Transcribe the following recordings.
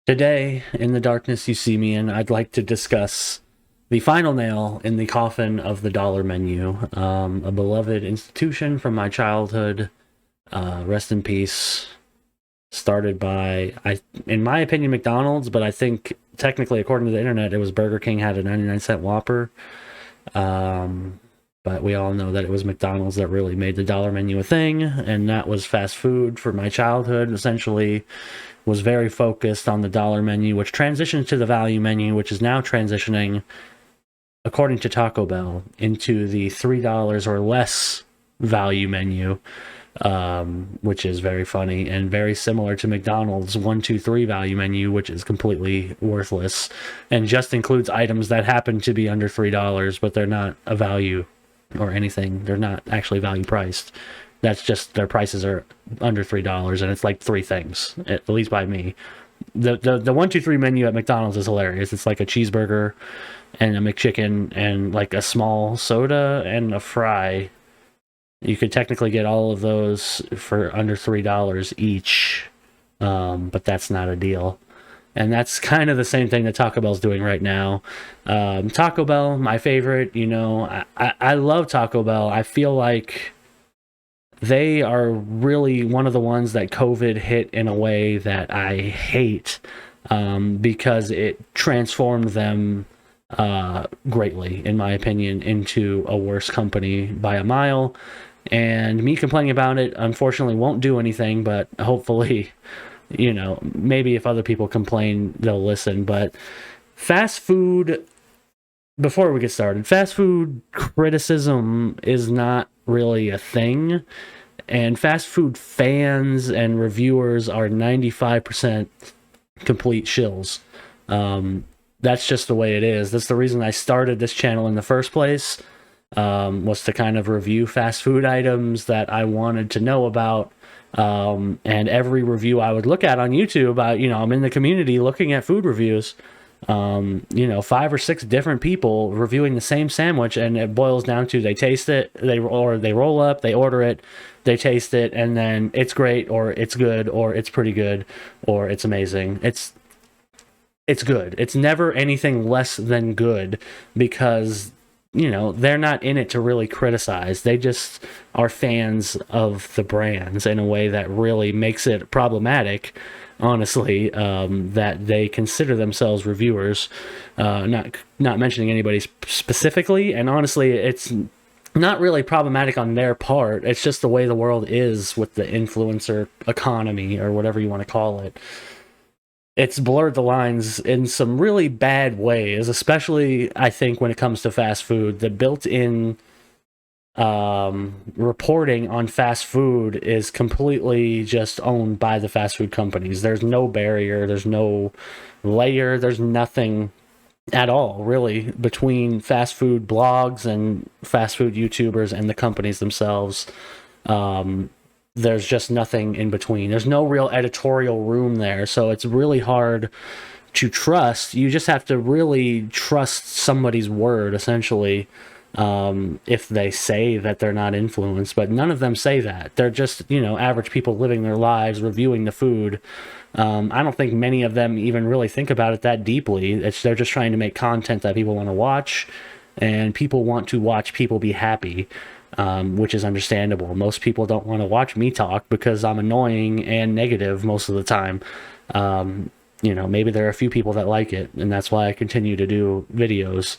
Today, in the darkness you see me in, I'd like to discuss the final nail in the coffin of the dollar menu, a beloved institution from my childhood. Rest in peace. Started by, in my opinion, McDonald's, but I think technically, according to the internet, it was Burger King had a 99-cent Whopper. But we all know that it was McDonald's that really made the dollar menu a thing, and that was fast food for my childhood. Essentially, was very focused on the dollar menu, which transitioned to the value menu, which is now transitioning, according to Taco Bell, into the $3 or less value menu, which is very funny and very similar to McDonald's 1, 2, 3 value menu, which is completely worthless and just includes items that happen to be under $3, but they're not a value or anything. They're not actually value priced. That's just their prices are under $3, and it's like three things, at least by me. The 1, 2, 3 menu at McDonald's is hilarious. It's like a cheeseburger and a McChicken and like a small soda and a fry. You could technically get all of those for under $3 each, but that's not a deal. And that's kind of the same thing that Taco Bell's doing right now. Taco Bell, my favorite. I love Taco Bell. I feel like they are really one of the ones that COVID hit in a way that I hate, because it transformed them greatly, in my opinion, into a worse company by a mile. And me complaining about it, unfortunately, won't do anything, but hopefully, maybe if other people complain, they'll listen. But fast food, before we get started, fast food criticism is not really a thing. And fast food fans and reviewers are 95% complete shills. That's just the way it is. That's the reason I started this channel in the first place, was to kind of review fast food items that I wanted to know about. And every review I would look at on YouTube, I'm in the community looking at food reviews, 5 or 6 different people reviewing the same sandwich, and it boils down to they taste it, they roll up, they order it, they taste it, and then it's great, or it's good, or it's pretty good, or it's amazing. It's good. It's never anything less than good, because they're not in it to really criticize. They just are fans of the brands in a way that really makes it problematic, honestly, that they consider themselves reviewers, not mentioning anybody specifically. And honestly, it's not really problematic on their part. It's just the way the world is with the influencer economy, or whatever you want to call it. It's blurred the lines in some really bad ways, especially, I think, when it comes to fast food. The built-in reporting on fast food is completely just owned by the fast food companies. There's no barrier, there's no layer, there's nothing at all, really, between fast food blogs and fast food YouTubers and the companies themselves. There's just nothing in between. There's no real editorial room there, so it's really hard to trust. You just have to really trust somebody's word, essentially, if they say that they're not influenced. But none of them say that. They're just, average people living their lives, reviewing the food. I don't think many of them even really think about it that deeply. They're just trying to make content that people want to watch, and people want to watch people be happy. Which is understandable. Most people don't want to watch me talk because I'm annoying and negative most of the time. Maybe there are a few people that like it, and that's why I continue to do videos.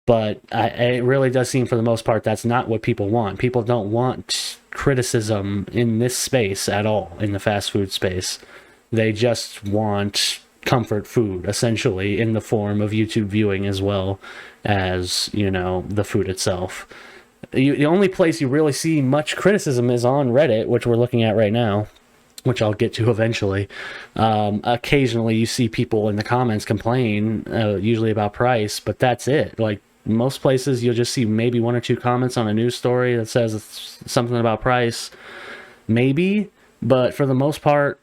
But it really does seem, for the most part, that's not what people want. People don't want criticism in this space at all, in the fast food space. They just want comfort food, essentially, in the form of YouTube viewing, as well as, the food itself. The only place you really see much criticism is on Reddit, which we're looking at right now, which I'll get to eventually. Occasionally you see people in the comments complain, usually about price, but that's it. Like, most places you'll just see maybe 1 or 2 comments on a news story that says something about price, maybe, but for the most part,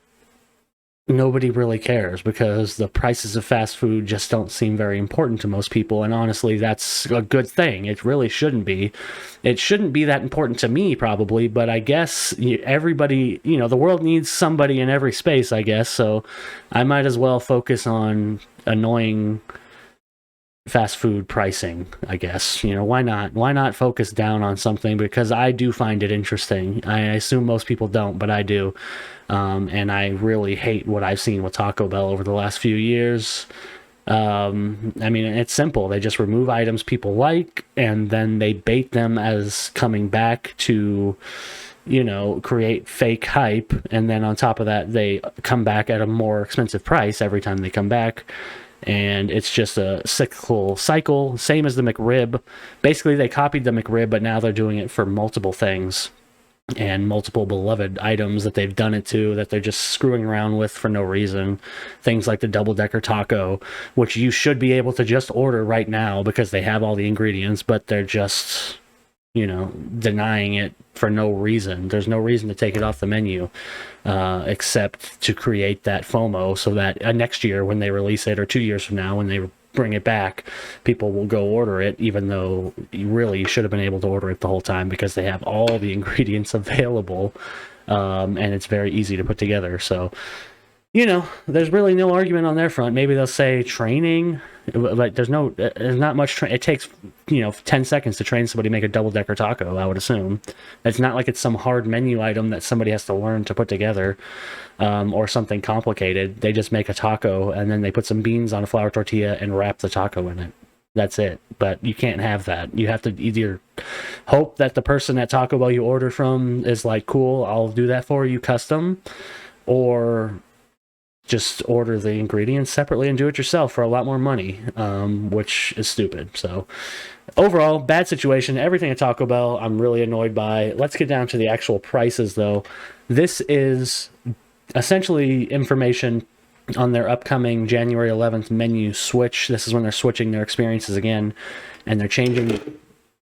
nobody really cares because the prices of fast food just don't seem very important to most people. And honestly, that's a good thing. It really shouldn't be. It shouldn't be that important to me, probably, but I guess everybody, the world needs somebody in every space, I guess. So I might as well focus on annoying fast food pricing, I guess. Why not? Why not focus down on something? Because I do find it interesting. I assume most people don't, but I do. And I really hate what I've seen with Taco Bell over the last few years. I mean, it's simple. They just remove items people like, and then they bait them as coming back to, create fake hype. And then on top of that, they come back at a more expensive price every time they come back. And it's just a cyclical cycle, same as the McRib. Basically, they copied the McRib, but now they're doing it for multiple things and multiple beloved items that they've done it to, that they're just screwing around with for no reason. Things like the double-decker taco, which you should be able to just order right now because they have all the ingredients, but they're just, denying it for no reason. There's no reason to take it off the menu, except to create that FOMO so that next year when they release it, or 2 years from now when they bring it back, people will go order it, even though you should have been able to order it the whole time because they have all the ingredients available, and it's very easy to put together. So, there's really no argument on their front. Maybe they'll say training, but there's not much. It takes 10 seconds to train somebody to make a double-decker taco, I would assume. It's not like it's some hard menu item that somebody has to learn to put together, or something complicated. They just make a taco and then they put some beans on a flour tortilla and wrap the taco in it. That's it. But you can't have that. You have to either hope that the person at Taco Bell you order from is like, cool, I'll do that for you custom, or just order the ingredients separately and do it yourself for a lot more money, which is stupid. So overall, bad situation. Everything at Taco Bell I'm really annoyed by. Let's get down to the actual prices, though. This is essentially information on their upcoming January 11th menu switch. This is when they're switching their experiences again, and they're changing...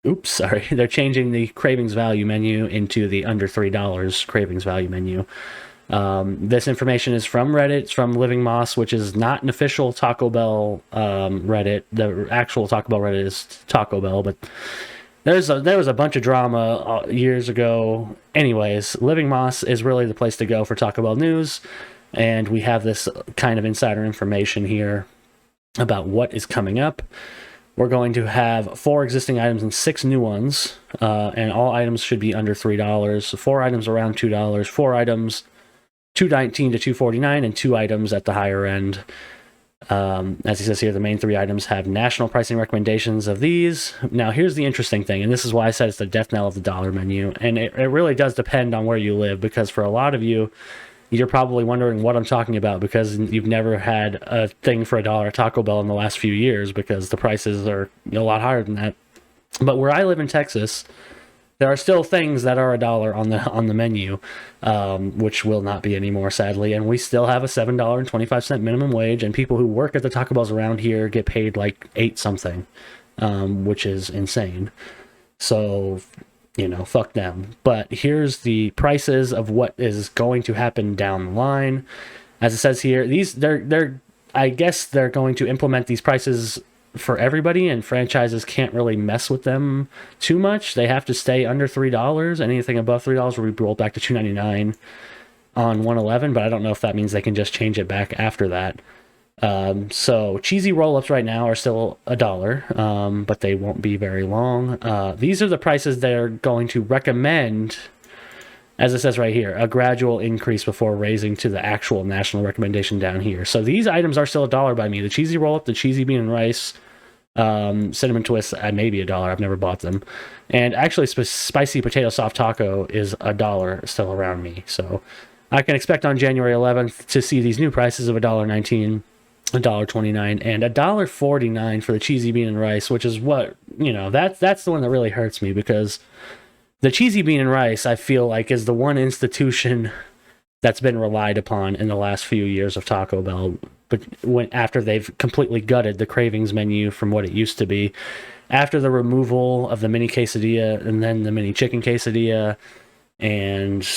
They're changing the Cravings Value menu into the under $3 Cravings Value menu. This information is from Reddit. It's from Living Moss, which is not an official Taco Bell Reddit. The actual Taco Bell Reddit is Taco Bell, but there was a bunch of drama years ago. Anyways, Living Moss is really the place to go for Taco Bell news, and we have this kind of insider information here about what is coming up. We're going to have 4 existing items and 6 new ones, and all items should be under $3. 4 items around $2. 4 items $2.19 to $2.49, and 2 items at the higher end. As he says here, the main 3 items have national pricing recommendations of these. Now, here's the interesting thing, and this is why I said it's the death knell of the dollar menu, and it really does depend on where you live, because for a lot of you, you're probably wondering what I'm talking about because you've never had a thing for $1 at Taco Bell in the last few years because the prices are a lot higher than that. But where I live in Texas, there are still things that are $1 on the menu, which will not be anymore, sadly. And we still have a $7.25 minimum wage, and people who work at the Taco Bells around here get paid like 8 something, which is insane. So, fuck them. But here's the prices of what is going to happen down the line. As it says here, I guess they're going to implement these prices for everybody, and franchises can't really mess with them too much. They have to stay under $3. Anything above $3 will be rolled back to $2.99 on 111, but I don't know if that means they can just change it back after that. So cheesy roll-ups right now are still $1, but they won't be very long. These are the prices they're going to recommend, as it says right here, a gradual increase before raising to the actual national recommendation down here. So these items are still $1 by me. The cheesy roll-up, the cheesy bean and rice, cinnamon twists, maybe $1. I've never bought them. And actually, spicy potato soft taco is $1 still around me. So I can expect on January 11th to see these new prices of $1.19, $1.29, and $1.49 for the cheesy bean and rice, which is what, that's the one that really hurts me, because the cheesy bean and rice, I feel like, is the one institution that's been relied upon in the last few years of Taco Bell, but after they've completely gutted the Cravings menu from what it used to be, after the removal of the mini quesadilla and then the mini chicken quesadilla, And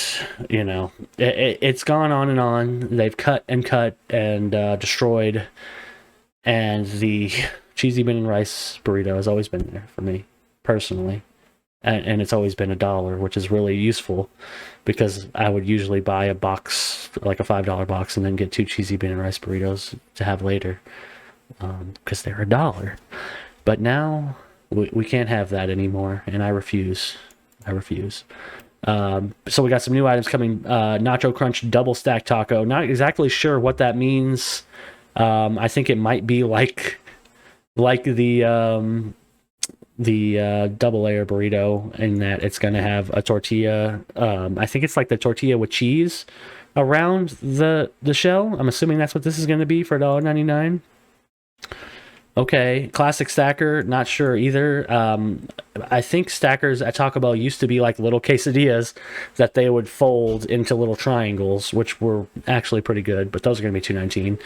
you know, it's gone on and on. They've cut and cut and destroyed, and the cheesy bean and rice burrito has always been there for me personally, and it's always been $1, which is really useful because I would usually buy a box, like a $5 box, and then get 2 cheesy bean and rice burritos to have later, because they're $1. But now we can't have that anymore, and I refuse. I refuse. So we got some new items coming. Nacho Crunch Double Stack Taco. Not exactly sure what that means. I think it might be like the double layer burrito, in that it's going to have a tortilla. I think it's like the tortilla with cheese around the shell. I'm assuming that's what this is going to be for $1.99. Okay, classic stacker, not sure either. I think stackers at Taco Bell used to be like little quesadillas that they would fold into little triangles, which were actually pretty good, but those are going to be $2.19.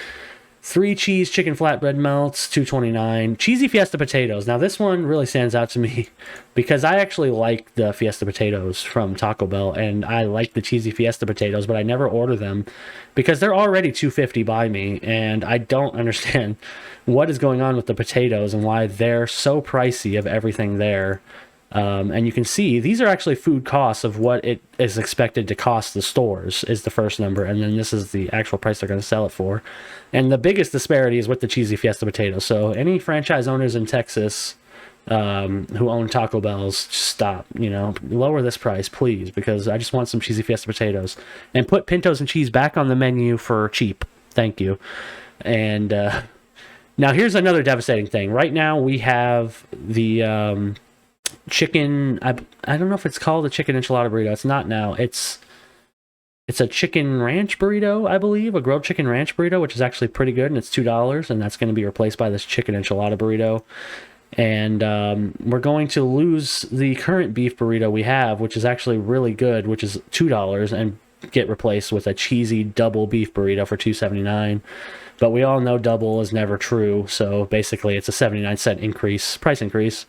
3 cheese chicken flatbread melts, $2.29. Cheesy Fiesta potatoes. Now this one really stands out to me because I actually like the Fiesta potatoes from Taco Bell, and I like the cheesy Fiesta potatoes, but I never order them because they're already $2.50 by me, and I don't understand what is going on with the potatoes and why they're so pricey of everything there. And you can see these are actually food costs of what it is expected to cost the stores is the first number, and then this is the actual price they're going to sell it for. And the biggest disparity is with the cheesy Fiesta potatoes. So any franchise owners in Texas who own Taco Bells, stop, lower this price, please, because I just want some cheesy Fiesta potatoes. And put pintos and cheese back on the menu for cheap. Thank you. And now here's another devastating thing. Right now we have the chicken, I don't know if it's called a chicken enchilada burrito. It's not now. It's a chicken ranch burrito, I believe, a grilled chicken ranch burrito, which is actually pretty good, and it's $2, and that's going to be replaced by this chicken enchilada burrito. And we're going to lose the current beef burrito we have, which is actually really good, which is $2, and get replaced with a cheesy double beef burrito for $2.79. But we all know double is never true, so basically it's a 79-cent price increase.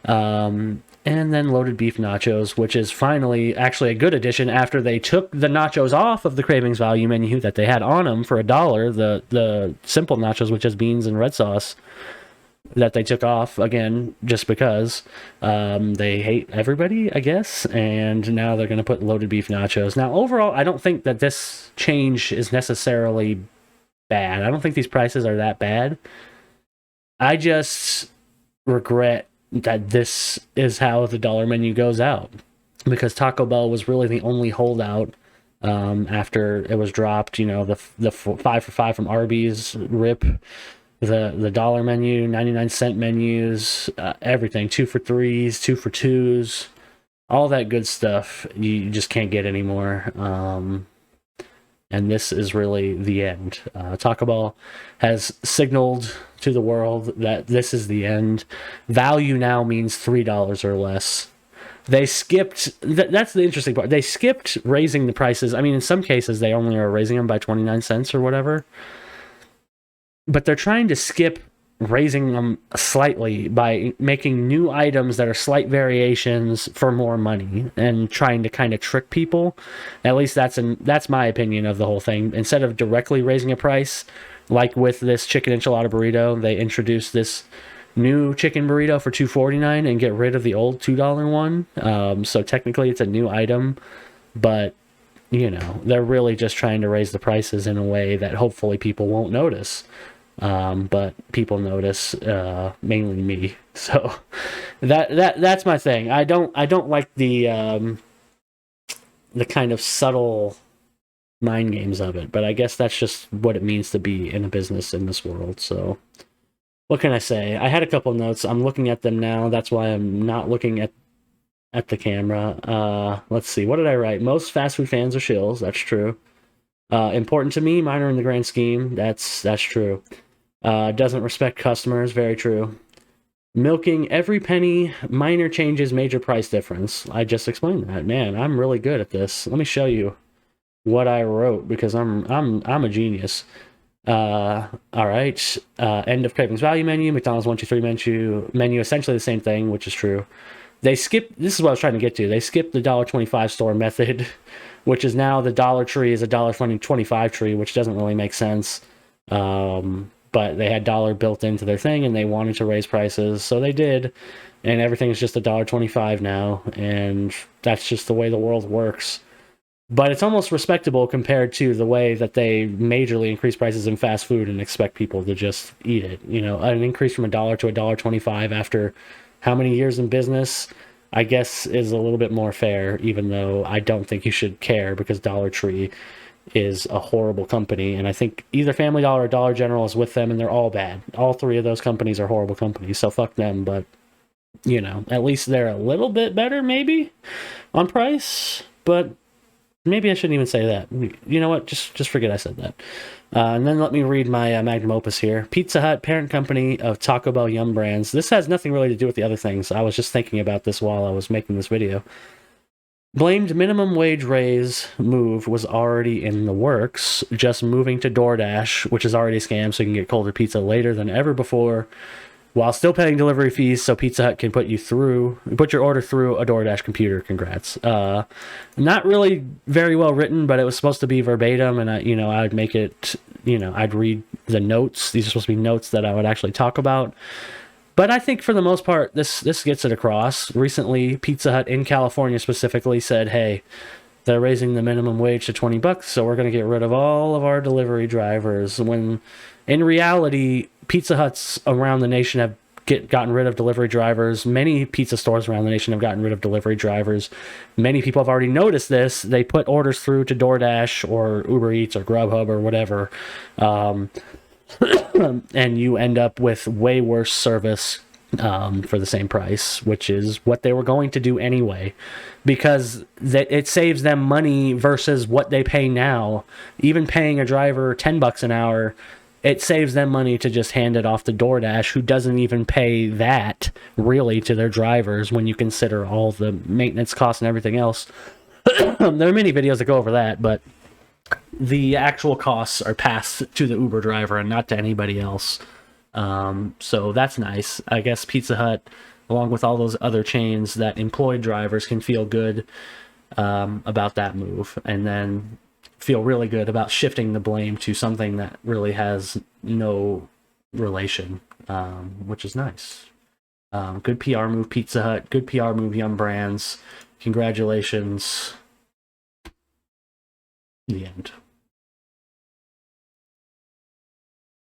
And then loaded beef nachos, which is finally actually a good addition after they took the nachos off of the Cravings Value menu that they had on them for $1, the simple nachos with just beans and red sauce that they took off, again, just because they hate everybody, I guess, and now they're going to put loaded beef nachos. Now, overall, I don't think that this change is necessarily bad. I don't think these prices are that bad. I just regret that this is how the dollar menu goes out, because Taco Bell was really the only holdout after it was dropped. The 5 for $5 from Arby's, RIP, the dollar menu, 99-cent menus, everything, 2 for $3s, 2 for $2s, all that good stuff you just can't get anymore. And this is really the end. Taco Bell has signaled to the world that this is the end. Value now means $3 or less. They skipped, that's the interesting part. They skipped raising the prices. I mean, in some cases, they only are raising them by 29 cents or whatever. But they're trying to skip raising them slightly by making new items that are slight variations for more money and trying to kind of trick people. At least that's my opinion of the whole thing. Instead of directly raising a price, like with this chicken enchilada burrito, they introduced this new chicken burrito for $2.49 and get rid of the old $2 one. So technically it's a new item, but they're really just trying to raise the prices in a way that hopefully people won't notice. But people notice, mainly me. So that's my thing. I don't like the kind of subtle mind games of it, but I guess that's just what it means to be in a business in this world. So what can I say? I had a couple notes. I'm looking at them now. That's why I'm not looking at the camera. Let's see. What did I write? Most fast food fans are shills. That's true. Important to me, minor in the grand scheme. That's true. Doesn't respect customers. Very true. Milking every penny, minor changes, major price difference. I just explained that. Man, I'm really good at this. Let me show you what I wrote because I'm a genius. All right. End of Cravings Value menu. McDonald's 1, 2, 3 menu essentially the same thing, which is true. They skipped, this is what I was trying to get to. They skipped the $1.25 store method, which is now the Dollar Tree is a $1.25 tree, which doesn't really make sense. But they had dollar built into their thing and they wanted to raise prices, so they did. And everything's just $1.25 now, and that's just the way the world works. But it's almost respectable compared to the way that they majorly increase prices in fast food and expect people to just eat it. You know, an increase from $1 to $1.25 after how many years in business, I guess, is a little bit more fair, even though I don't think you should care, because Dollar Tree is a horrible company, and I think either Family Dollar or Dollar General is with them, and they're all bad. All three of those companies are horrible companies, so fuck them. But, you know, at least they're a little bit better, maybe, on price. But maybe I shouldn't even say that. You know what? Just forget I said that. And then let me read my magnum opus here. Pizza Hut, parent company of Taco Bell Yum Brands. This has nothing really to do with the other things. I was just thinking about this while I was making this video. Blamed minimum wage raise move was already in the works, just moving to DoorDash, which is already a scam, so you can get colder pizza later than ever before, while still paying delivery fees, so Pizza Hut can put your order through a DoorDash computer. Congrats. Not really very well written, but it was supposed to be verbatim, and I'd make it, I'd read the notes. These are supposed to be notes that I would actually talk about. But I think for the most part, this gets it across. Recently, Pizza Hut in California specifically said, hey, they're raising the minimum wage to $20, so we're going to get rid of all of our delivery drivers. When in reality, Pizza Huts around the nation have gotten rid of delivery drivers. Many pizza stores around the nation have gotten rid of delivery drivers. Many people have already noticed this. They put orders through to DoorDash or Uber Eats or Grubhub or whatever. And you end up with way worse service for the same price, which is what they were going to do anyway, because it saves them money versus what they pay now. Even paying a driver $10 an hour, it saves them money to just hand it off to DoorDash, who doesn't even pay that really to their drivers when you consider all the maintenance costs and everything else. There are many videos that go over that, but the actual costs are passed to the Uber driver and not to anybody else. So that's nice. I guess Pizza Hut, along with all those other chains that employ drivers, can feel good about that move, and then feel really good about shifting the blame to something that really has no relation, which is nice. Good PR move, Pizza Hut. Good PR move, Yum Brands. Congratulations. The end.